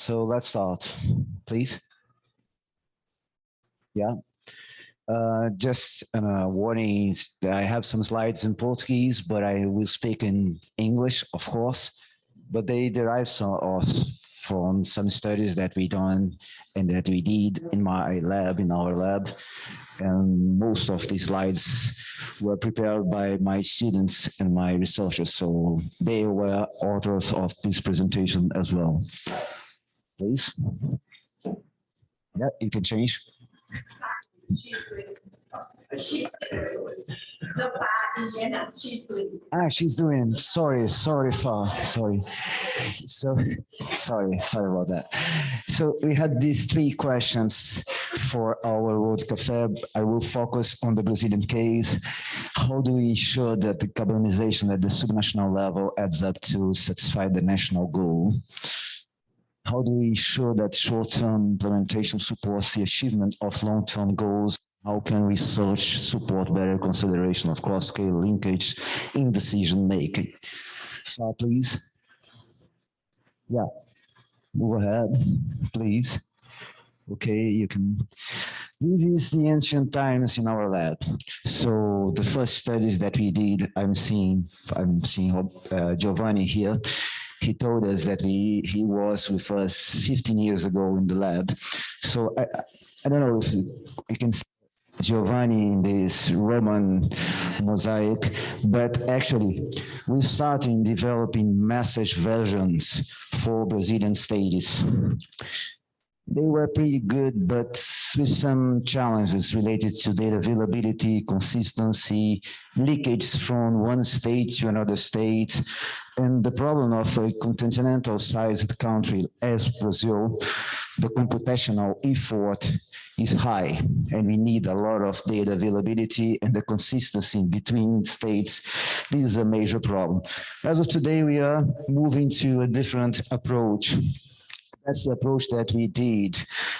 So let's start, please. Yeah. Just warning, I have some slides in Portuguese, but I will speak in English, of course. But they derive from some studies that we done and that we did in my lab, in our lab. And most of these slides were prepared by my students and my researchers, so they were authors of this presentation as well. Please. Yeah, you can change. She's doing. Sorry. So sorry about that. So we had these three questions for our World Café. I will focus on the Brazilian case. How do we ensure that the decarbonization at the subnational level adds up to satisfy the national goal? How do we ensure that short-term implementation supports the achievement of long-term goals? How can research support better consideration of cross-scale linkage in decision-making? So please. Yeah, move ahead, please. Okay, you can. This is the ancient times in our lab. So the first studies that we did, I'm seeing Giovanni here. He told us that he was with us 15 years ago in the lab. So I don't know if we can see Giovanni in this Roman mosaic, but actually we started developing message versions for Brazilian states. They were pretty good, but with some challenges related to data availability, consistency, leakage from one state to another state, and the problem of a continental-sized country as Brazil, the computational effort is high, and we need a lot of data availability and the consistency between states. This is a major problem. As of today, we are moving to a different approach. That's the approach that we did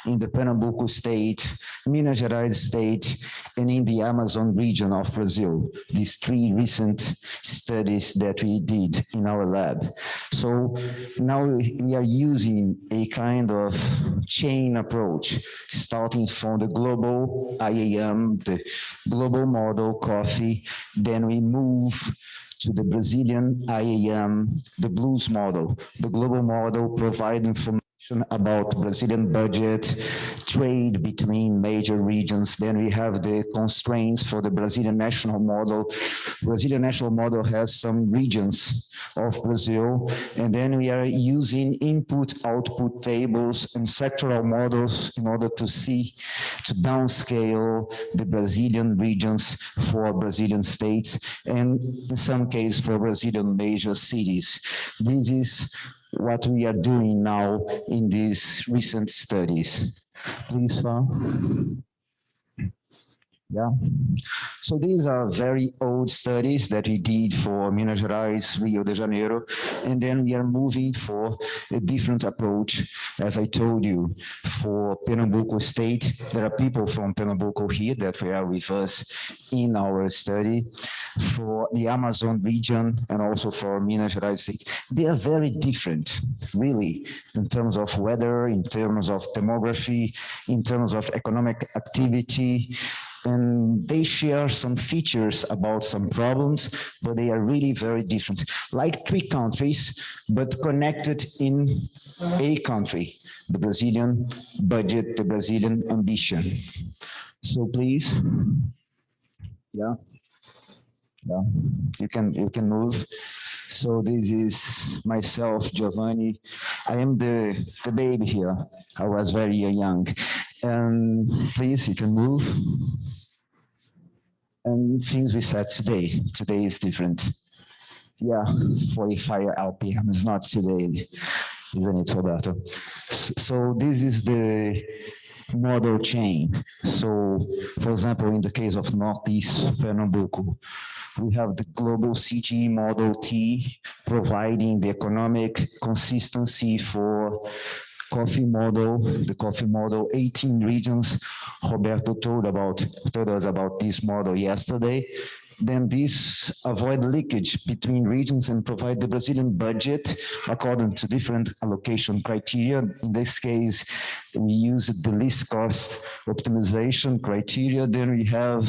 in the Pernambuco state, Minas Gerais state, and in the Amazon region of Brazil. These three recent studies that we did in our lab. So now we are using a kind of chain approach, starting from the global IAM, the global model COPPE, then we move to the Brazilian IAM, the BLUES model. The global model provides information about Brazilian budget, trade between major regions. Then we have the constraints for the Brazilian national model. Brazilian national model has some regions of Brazil, and then we are using input-output tables and sectoral models in order to downscale the Brazilian regions for Brazilian states, and in some cases for Brazilian major cities. This is what we are doing now in these recent studies. Please, Fran. Yeah. So these are very old studies that we did for Minas Gerais, Rio de Janeiro, and then we are moving for a different approach. As I told you, for Pernambuco state, there are people from Pernambuco here that were with us in our study. For the Amazon region and also for Minas Gerais state, they are very different, really, in terms of weather, in terms of demography, in terms of economic activity, and they share some features about some problems, but they are really very different. Like three countries, but connected in a country, the Brazilian budget, the Brazilian ambition. So please, yeah, you can move. So this is myself, Giovanni. I am the baby here. I was very young. And please, you can move. And things we said today. Today is different. Yeah, 45 RPM is not today, isn't it, Roberto? So this is the model chain. So, for example, in the case of Northeast Pernambuco, we have the global CG model T providing the economic consistency for coffee model, the coffee model, 18 regions. Roberto told us about this model yesterday. then this avoid leakage between regions and provide the Brazilian budget according to different allocation criteria. In this case, we use the least cost optimization criteria. Then we have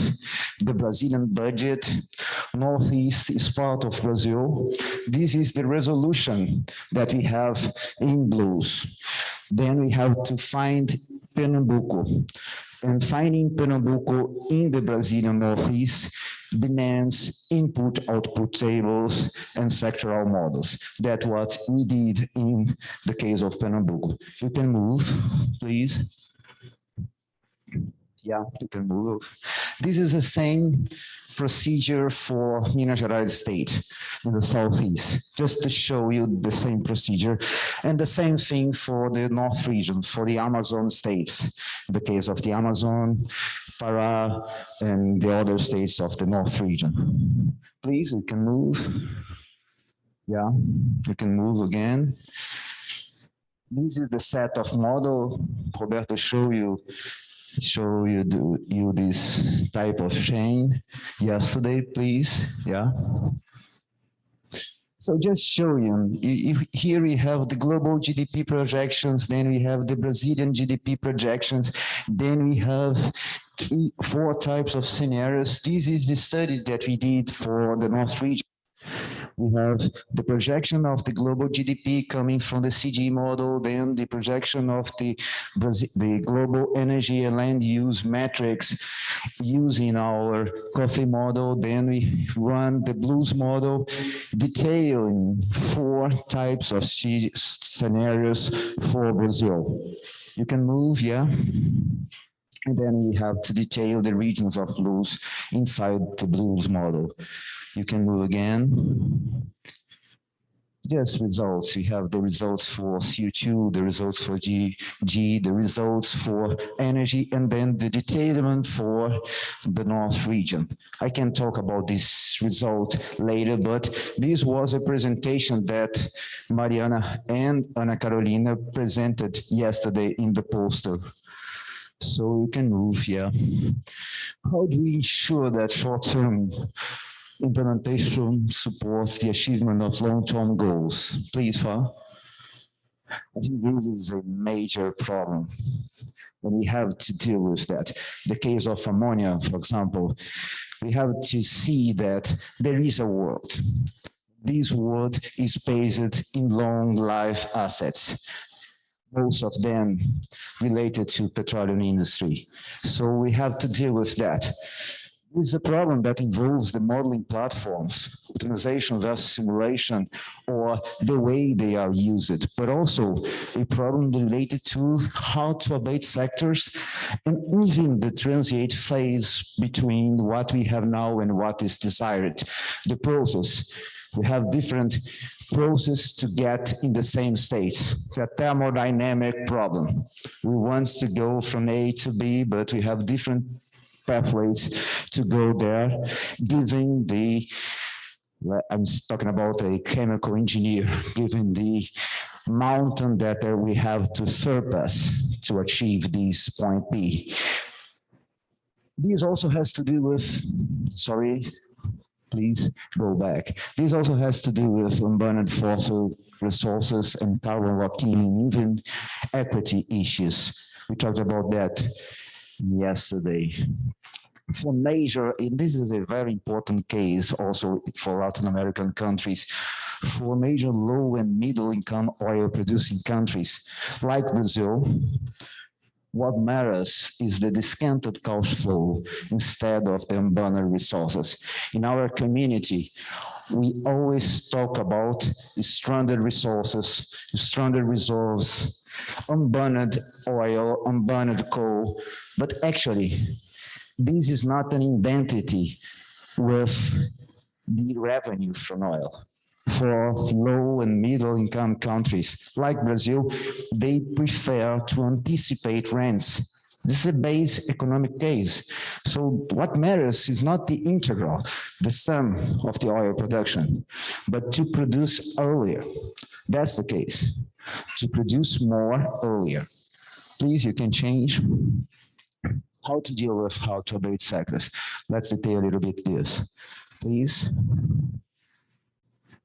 the Brazilian budget. Northeast is part of Brazil. This is the resolution that we have in blues. Then we have to find Pernambuco. And finding Pernambuco in the Brazilian Northeast demands input-output tables and sectoral models. That's what we did in the case of Pernambuco. You can move, please. Yeah, you can move. This is the same procedure for Minas Gerais state in the southeast, just to show you the same procedure. And the same thing for the north region, for the Amazon states, in the case of the Amazon, Pará, and the other states of the north region. Please, you can move. Yeah, you can move again. This is the set of model Roberto showed you this type of chain yesterday, please. Yeah. So just show you, here we have the global GDP projections, then we have the Brazilian GDP projections, then we have four types of scenarios. This is the study that we did for the North region. We have the projection of the global GDP coming from the CG model, then the projection of the global energy and land use metrics using our COPPE model. Then we run the blues model detailing four types of scenarios for Brazil. You can move, yeah. And then we have to detail the regions of blues inside the blues model. You can move again. Just results. We have the results for CO2, the results for GG, the results for energy, and then the detailment for the North region. I can talk about this result later, but this was a presentation that Mariana and Ana Carolina presented yesterday in the poster. So you can move, yeah. How do we ensure that short-term implementation supports the achievement of long-term goals? Please, Fa. I think this is a major problem, and we have to deal with that. The case of ammonia, for example, we have to see that there is a world. This world is based in long life assets, most of them related to petroleum industry. So we have to deal with that. This is a problem that involves the modeling platforms, optimization versus simulation, or the way they are used, but also a problem related to how to abate sectors and even the transient phase between what we have now and what is desired, the process. We have different process to get in the same state, a thermodynamic problem. We want to go from A to B, but we have different pathways to go there, given the, I'm talking about a chemical engineer, given the mountain that we have to surpass to achieve this point B. This also has to do with, sorry, please go back. This also has to do with unburned fossil resources and carbon lock-in and even equity issues. We talked about that yesterday. For major, and this is a very important case also for Latin American countries, for major low and middle income oil producing countries like Brazil, what matters is the discounted cash flow instead of the unburned resources. In our community, we always talk about stranded resources, stranded reserves, unburned oil, unburned coal, but actually, this is not an identity with the revenue from oil. For low and middle income countries like Brazil, they prefer to anticipate rents. This is a base economic case. So what matters is not the integral, the sum of the oil production, but to produce earlier. That's the case, to produce more earlier. Please, you can change. How to deal with how to abate sectors. Let's detail a little bit this. please.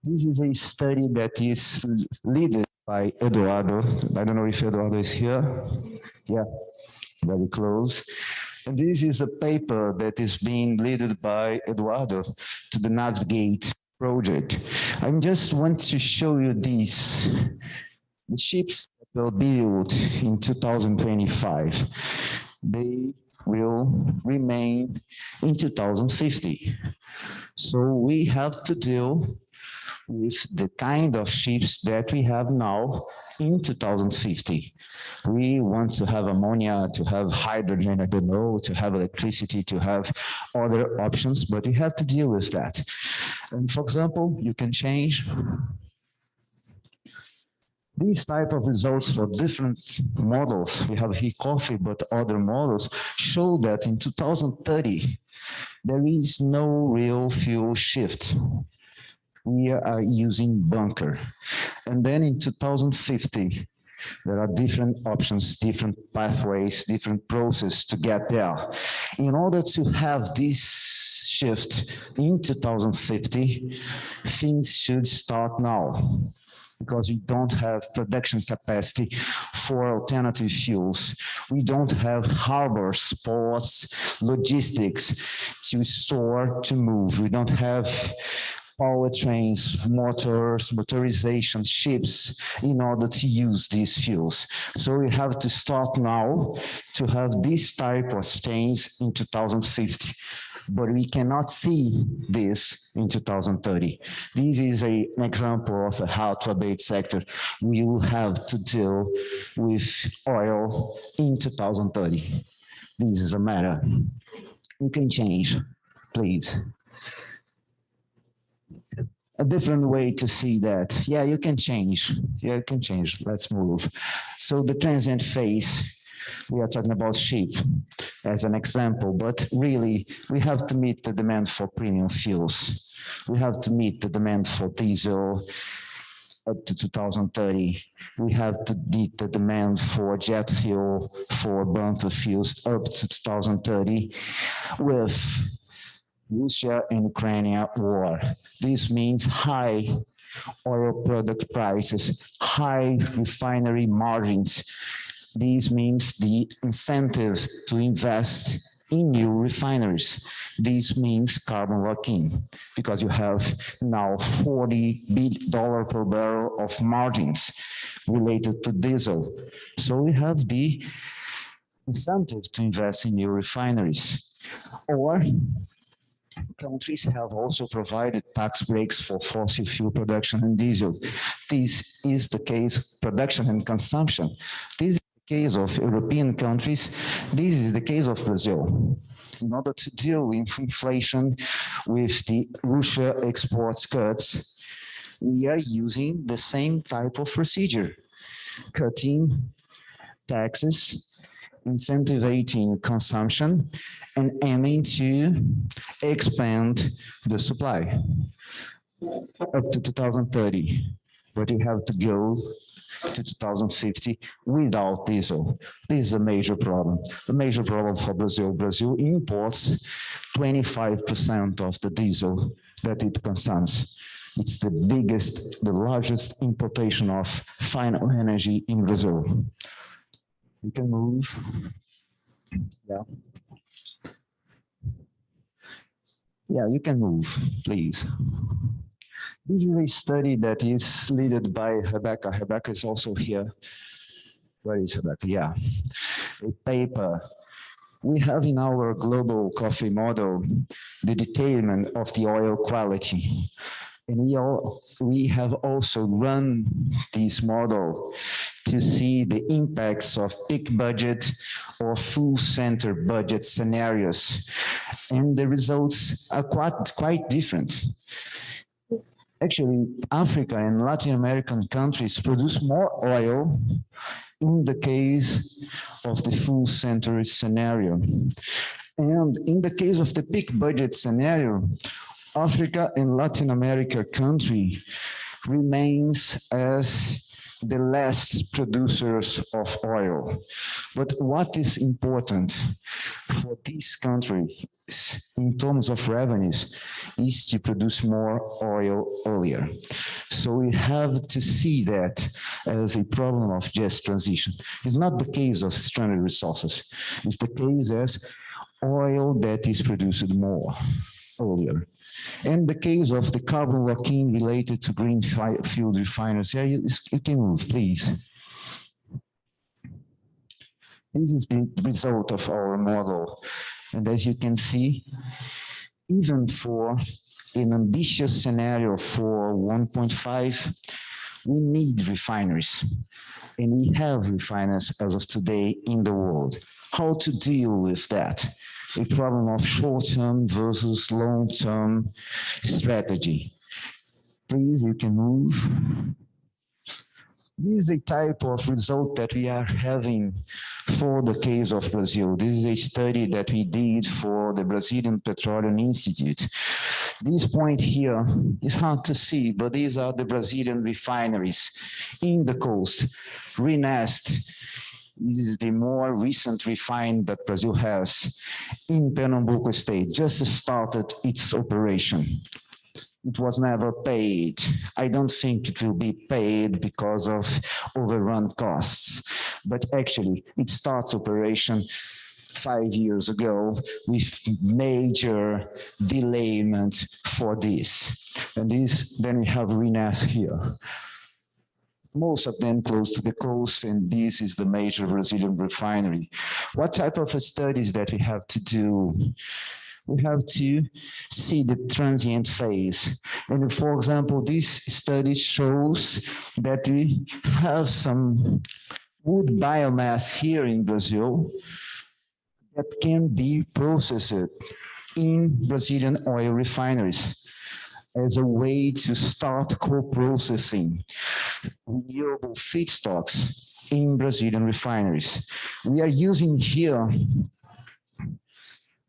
This is a study that is led by Eduardo. I don't know if Eduardo is here. Yeah, very close. And this is a paper that is being led by Eduardo to the Navigate project. I just want to show you this. The ships that will be built in 2025, they will remain in 2050. So we have to deal with the kind of ships that we have now in 2050. We want to have ammonia, to have hydrogen, I don't know, to have electricity, to have other options, but we have to deal with that. And for example, you can change these type of results for different models. We have here COPPE, but other models show that in 2030, there is no real fuel shift. We are using bunker. And then in 2050, there are different options, different pathways, different processes to get there. In order to have this shift in 2050, things should start now, because we don't have production capacity for alternative fuels. We don't have harbors, ports, logistics to store, to move. We don't have power trains, motors, motorization, ships in order to use these fuels. So we have to start now to have this type of change in 2050. But we cannot see this in 2030. This is an example of how to abate sector. We will have to deal with oil in 2030. This is a matter. You can change, please. A different way to see that. Yeah, you can change. Yeah, you can change. Let's move. So the transient phase, we are talking about ship as an example, but really we have to meet the demand for premium fuels. We have to meet the demand for diesel up to 2030. We have to meet the demand for jet fuel, for bunker fuels up to 2030 with Russia and Ukraine war. This means high oil product prices, high refinery margins. This means the incentives to invest in new refineries. This means carbon lock-in, because you have now $40 per barrel of margins related to diesel. So we have the incentive to invest in new refineries. Or countries have also provided tax breaks for fossil fuel production and diesel. This is the case of production and consumption. This is the case of European countries. This is the case of Brazil. In order to deal with inflation with the Russia exports cuts, we are using the same type of procedure, cutting taxes, incentivizing consumption, and aiming to expand the supply up to 2030. But you have to go to 2050 without diesel. This is a major problem. The major problem for Brazil. Brazil imports 25% of the diesel that it consumes. It's the biggest, the largest importation of final energy in Brazil. You can move. Yeah. Yeah, you can move, please. This is a study that is led by Rebecca. Rebecca is also here. Where is Rebecca? Yeah. A paper. We have in our global coffee model the detailment of the oil quality. And we have also run this model to see the impacts of peak budget or full center budget scenarios. And the results are quite different. Actually, Africa and Latin American countries produce more oil in the case of the full center scenario. And in the case of the peak budget scenario, Africa and Latin America country remains as the last producers of oil. But what is important for this country in terms of revenues is to produce more oil earlier. So we have to see that as a problem of just transition. It's not the case of stranded resources. It's the case as oil that is produced more earlier. And the case of the carbon lock-in related to green field refiners, yeah, you can move, please. This is the result of our model. And as you can see, even for an ambitious scenario for 1.5, we need refineries. And we have refiners as of today in the world. How to deal with that? A problem of short-term versus long-term strategy. Please, you can move. This is a type of result that we are having for the case of Brazil. This is a study that we did for the Brazilian Petroleum Institute. This point here is hard to see, but these are the Brazilian refineries in the coast. RENEST, this is the more recent refine that Brazil has in Pernambuco state, just started its operation. It was never paid. I don't think it will be paid because of overrun costs, but actually it starts operation 5 years ago with major delayment for this. And then we have RENEST here. Most of them close to the coast, and this is the major Brazilian refinery. What type of studies that we have to do? We have to see the transient phase. And for example, this study shows that we have some wood biomass here in Brazil that can be processed in Brazilian oil refineries as a way to start co-processing renewable feedstocks in Brazilian refineries. We are using here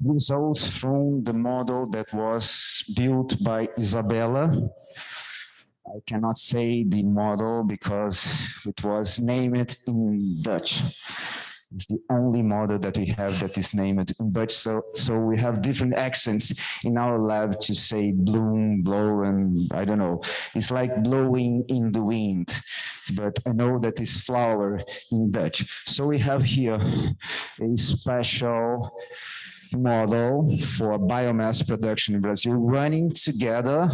results from the model that was built by Isabella. I cannot say the model because it was named in Dutch. It's the only model that we have that is named in Dutch. So we have different accents in our lab to say bloom, blow, and I don't know. It's like blowing in the wind, but I know that it's flower in Dutch. So we have here a special model for biomass production in Brazil running together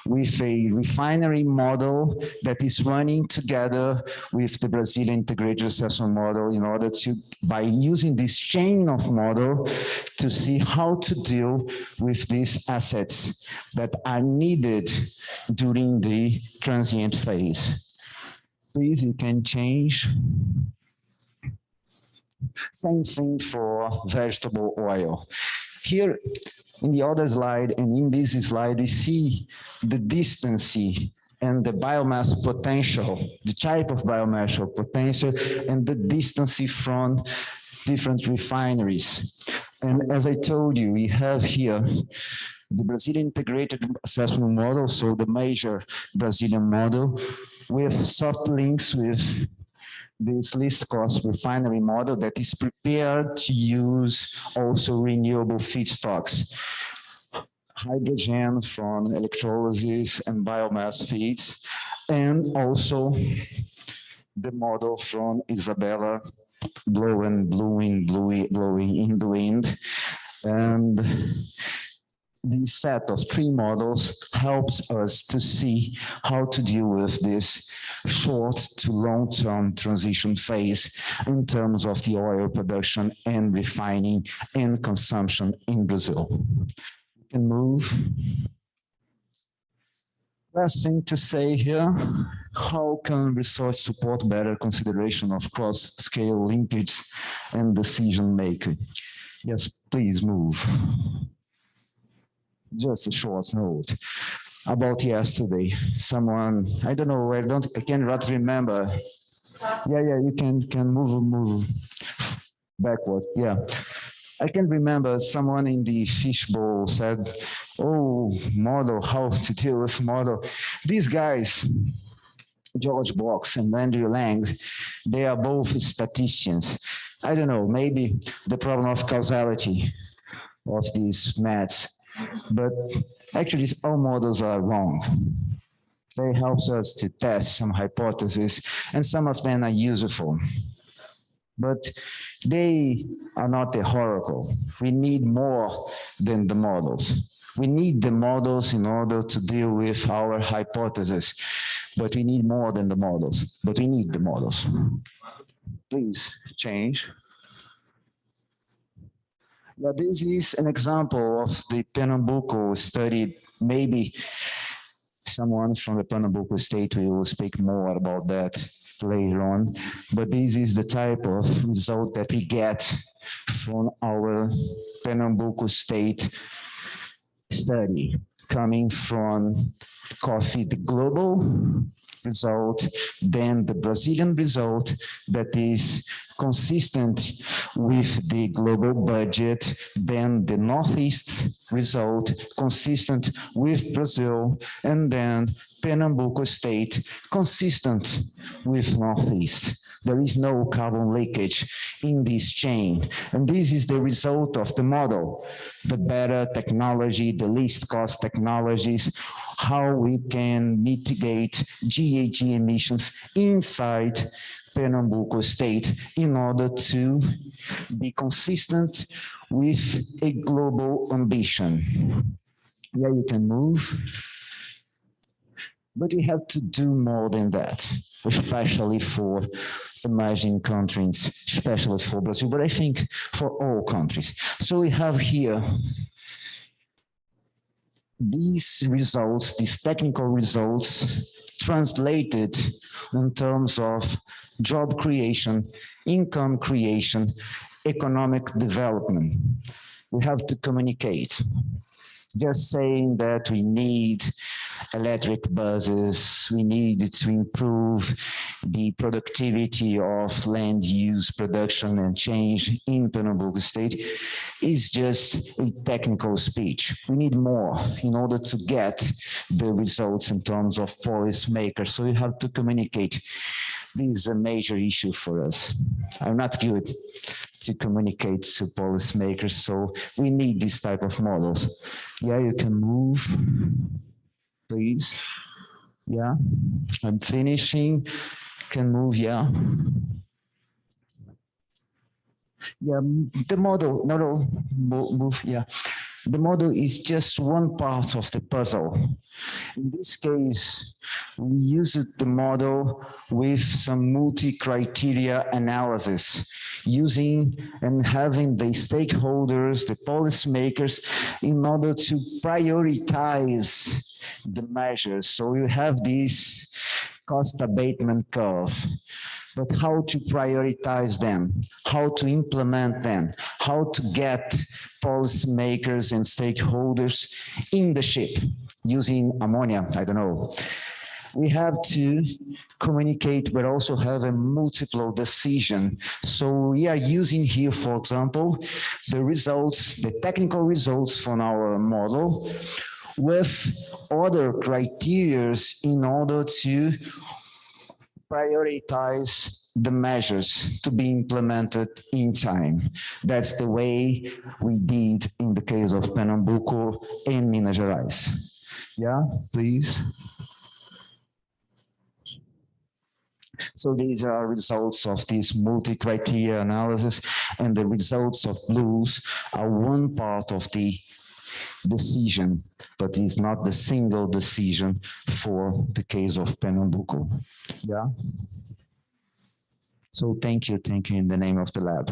with a refinery model that is running together with the Brazilian integrated assessment model in order to, by using this chain of model, to see how to deal with these assets that are needed during the transient phase. Please, you can change. Same thing for vegetable oil. Here in the other slide and in this slide, we see the distance and the biomass potential, the type of biomass potential and the distance from different refineries. And as I told you, we have here the Brazilian integrated assessment model, so the major Brazilian model with soft links with this least cost refinery model that is prepared to use also renewable feedstocks, hydrogen from electrolysis and biomass feeds, and also the model from Isabella, blowing in the wind. And this set of 3 models helps us to see how to deal with this short to long-term transition phase in terms of the oil production and refining and consumption in Brazil. You can move. Last thing to say here, how can research support better consideration of cross-scale linkage and decision-making? Yes, please move. Just a short note about yesterday. Someone, I don't know, I cannot remember. Yeah, you can move backward. Yeah, I can remember someone in the fishbowl said, "Oh, model, how to deal with model." These guys, George Box and Andrew Lang, they are both statisticians. I don't know, maybe the problem of causality of these maths, but actually all models are wrong. They help us to test some hypotheses, and some of them are useful. But they are not the oracle. We need more than the models. We need the models in order to deal with our hypotheses, but we need more than the models. But we need the models. Please change. Now, this is an example of the Pernambuco study. Maybe someone from the Pernambuco state will speak more about that later on, but this is the type of result that we get from our Pernambuco state study, coming from coffee, the global result, then the Brazilian result that is consistent with the global budget, then the Northeast result consistent with Brazil, and then Pernambuco state consistent with Northeast. There is no carbon leakage in this chain. And this is the result of the model, the better technology, the least cost technologies, how we can mitigate GHG emissions inside Pernambuco state in order to be consistent with a global ambition. Yeah, you can move. But we have to do more than that, especially for emerging countries, especially for Brazil, but I think for all countries. So we have here these results, these technical results, translated in terms of job creation, income creation, economic development. We have to communicate. Just saying that we need electric buses, we need to improve the productivity of land use production and change in Pernambuco state is just a technical speech. We need more in order to get the results in terms of policymakers. So you have to communicate. This is a major issue for us. I'm not good to communicate to policymakers, so we need this type of models. Yeah, you can move, please. Yeah, I'm finishing. Can move, yeah. Yeah, the model, no, move, yeah. The model is just one part of the puzzle. In this case, we used the model with some multi-criteria analysis, using and having the stakeholders, the policymakers, in order to prioritize the measures. So you have this cost abatement curve. But how to prioritize them, how to implement them, how to get policymakers and stakeholders in the ship using ammonia, I don't know. We have to communicate, but also have a multiple decision. So we are using here, for example, the results, the technical results from our model with other criteria in order to prioritize the measures to be implemented in time. That's the way we did in the case of Pernambuco and Minas Gerais. Yeah, please. So these are results of this multi-criteria analysis, and the results of blues are one part of the decision, but it's not the single decision for the case of Pernambuco. Yeah. So thank you in the name of the lab.